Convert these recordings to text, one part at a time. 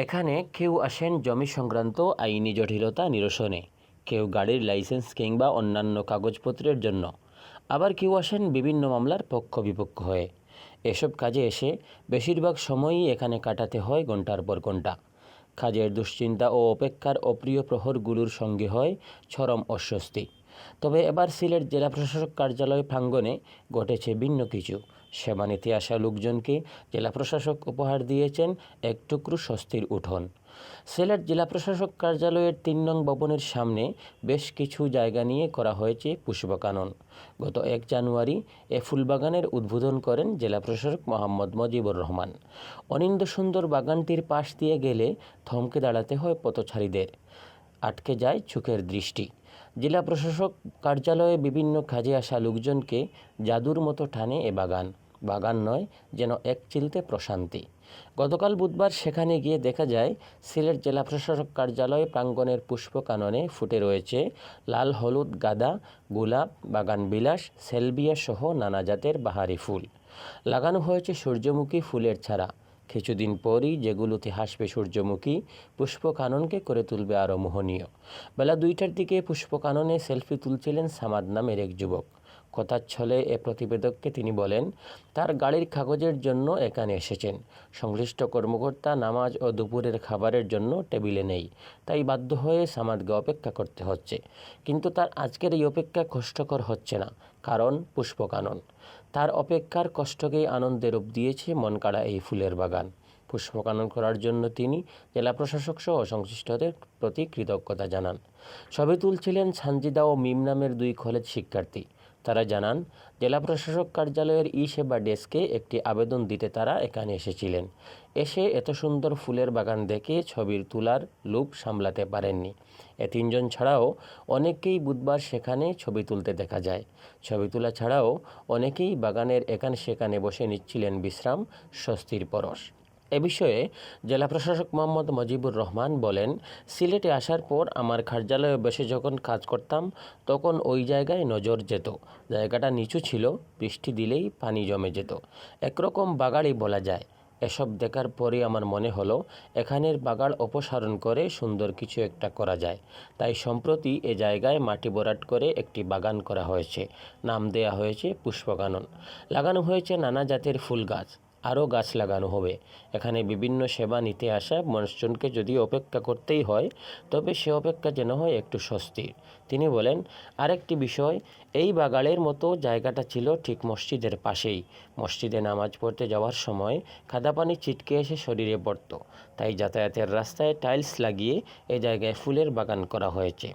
এখানে কেউ আসেন জমি সংক্রান্ত আইনি জটিলতা নিরসনে, কেউ গাড়ির লাইসেন্স কিংবা অন্যান্য কাগজপত্রের জন্য, আবার কেউ আসেন বিভিন্ন মামলার পক্ষ বিপক্ষ হয়ে। এসব কাজে এসে বেশিরভাগ সময়ই এখানে কাটাতে হয় ঘন্টার পর ঘন্টা। কাজের দুশ্চিন্তা ও অপেক্ষার অপ্রিয় প্রহরগুলোর সঙ্গে হয় চরম অস্বস্তি। তবে এবার সিলেট জেলা প্রশাসক কার্যালয় প্রাঙ্গণে ঘটেছে ভিন্ন কিছু। সেবা নিতে আসা লোকজনকে জেলা প্রশাসক উপহার দিয়েছেন এক টুকরো স্বস্তির উঠোন। সিলেট জেলা প্রশাসক কার্যালয়ের ৩ নং ভবনের সামনে বেশ কিছু জায়গা নিয়ে করা হয়েছে পুষ্পকানন। গত ১ জানুয়ারি এ ফুলবাগানের উদ্বোধন করেন জেলা প্রশাসক মোহাম্মদ মজিবুর রহমান। অনিন্দ্য সুন্দর বাগানটির পাশ দিয়ে গেলে থমকে দাঁড়াতে হয় পথচারীদের, আটকে যায় চোখের দৃষ্টি। জেলা প্রশাসক কার্যালয়ে বিভিন্ন কাজে আসা লোকজনকে জাদুর মতো টানে এ বাগান। বাগান নয়, যেন এক চিলতে প্রশান্তি। গতকাল বুধবার সেখানে গিয়ে দেখা যায় সিলেট জেলা প্রশাসক কার্যালয় প্রাঙ্গণের পুষ্পকাননে ফুটে রয়েছে লাল হলুদ গাঁদা, গোলাপ, বাগান বিলাস, সেলবিয়া সহ নানা জাতের বাহারি ফুল। লাগানো হয়েছে সূর্যমুখী ফুলের ছাড়া। কিছুদিন পরই যেগুলোতে হাসবে সূর্যমুখী, পুষ্পকাননকে করে তুলবে আরও মোহনীয়। বেলা ২টার দিকে পুষ্পকাননে সেলফি তুলছিলেন সামাদ নামের এক যুবক। কথার ছলে এ প্রতিবেদককে তিনি বলেন, তার গাড়ির কাগজের জন্য এখানে এসেছেন। সংশ্লিষ্ট কর্মকর্তা নামাজ ও দুপুরের খাবারের জন্য টেবিলে নেই, তাই বাধ্য হয়ে সামাদকে অপেক্ষা করতে হচ্ছে। কিন্তু তার আজকের এই অপেক্ষা কষ্টকর হচ্ছে না, কারণ পুষ্পকানন। তার অপেক্ষার কষ্টকেই আনন্দে রূপ দিয়েছে মনকাড়া এই ফুলের বাগান। পুষ্পকানন করার জন্য তিনি জেলা প্রশাসক সহ সংশ্লিষ্টদের প্রতি কৃতজ্ঞতা জানান। ছবি তুলছিলেন সানজিদা ও মিম নামের 2 কলেজ শিক্ষার্থী। তারা জানান, জেলা প্রশাসক কার্যালয়ের সেবা ডেস্কে একটি আবেদন দিতে তারা এখানে এসেছিলেন। এসে এত সুন্দর ফুলের বাগান দেখে ছবির তোলার লোভ সামলাতে পারেননি। এ 3 জন ছাড়াও অনেকেই বুধবার সেখানে ছবি তুলতে দেখা যায়। ছবি তোলা ছাড়াও অনেকেই বাগানের এখানে সেখানে বসে নিচ্ছিলেন বিশ্রাম, স্বস্তির পরশ। এ বিষয়ে জেলা প্রশাসক মোহাম্মদ মজিবুর রহমান বলেন, সিলেটে আসার পর আমার কার্যালয়ে বসে যখন কাজ করতাম তখন ওই জায়গায় নজর যেত। জায়গাটা নিচু ছিল, বৃষ্টি দিলেই পানি জমে যেত। একরকম বাগাড়ই বলা যায়। এসব দেখার পরে আমার মনে হলো এখানের বাগাড় অপসারণ করে সুন্দর কিছু একটা করা যায়। তাই সম্প্রতি এ জায়গায় মাটি ভরাট করে একটি বাগান করা হয়েছে। নাম দেয়া হয়েছে পুষ্পকানন। লাগানো হয়েছে নানা জাতের ফুল গাছ। আরও গাছ লাগানো হবে। এখানে বিভিন্ন সেবা নিতে আসা মানুষজনকে যদি অপেক্ষা করতেই হয়, তবে সে অপেক্ষা যেন হয় একটু স্বস্তির। তিনি বলেন, আরেকটি বিষয়, এই বাগানের মতো জায়গাটা ছিল ঠিক মসজিদের পাশেই। মসজিদে নামাজ পড়তে যাওয়ার সময় কাদা পানি ছিটকে এসে শরীরে পড়ত, তাই যাতায়াতের রাস্তায় টাইলস লাগিয়ে এ জায়গায় ফুলের বাগান করা হয়েছে।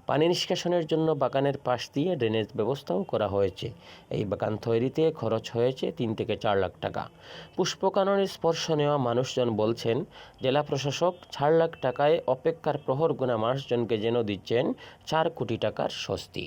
পানি নিষ্কাশনের জন্য বাগানের পাশ দিয়ে ড্রেনেজ ব্যবস্থাও করা হয়েছে। এই বাগান তৈরিতে খরচ হয়েছে 3 থেকে 4 লাখ টাকা। পুষ্পকাননের স্পর্শ নেওয়া মানুষজন বলছেন, জেলা প্রশাসক 4 লাখ টাকায় অপেক্ষার প্রহর গোনা মানুষজনকে যেন দিচ্ছেন 4 কোটি টাকার স্বস্তি।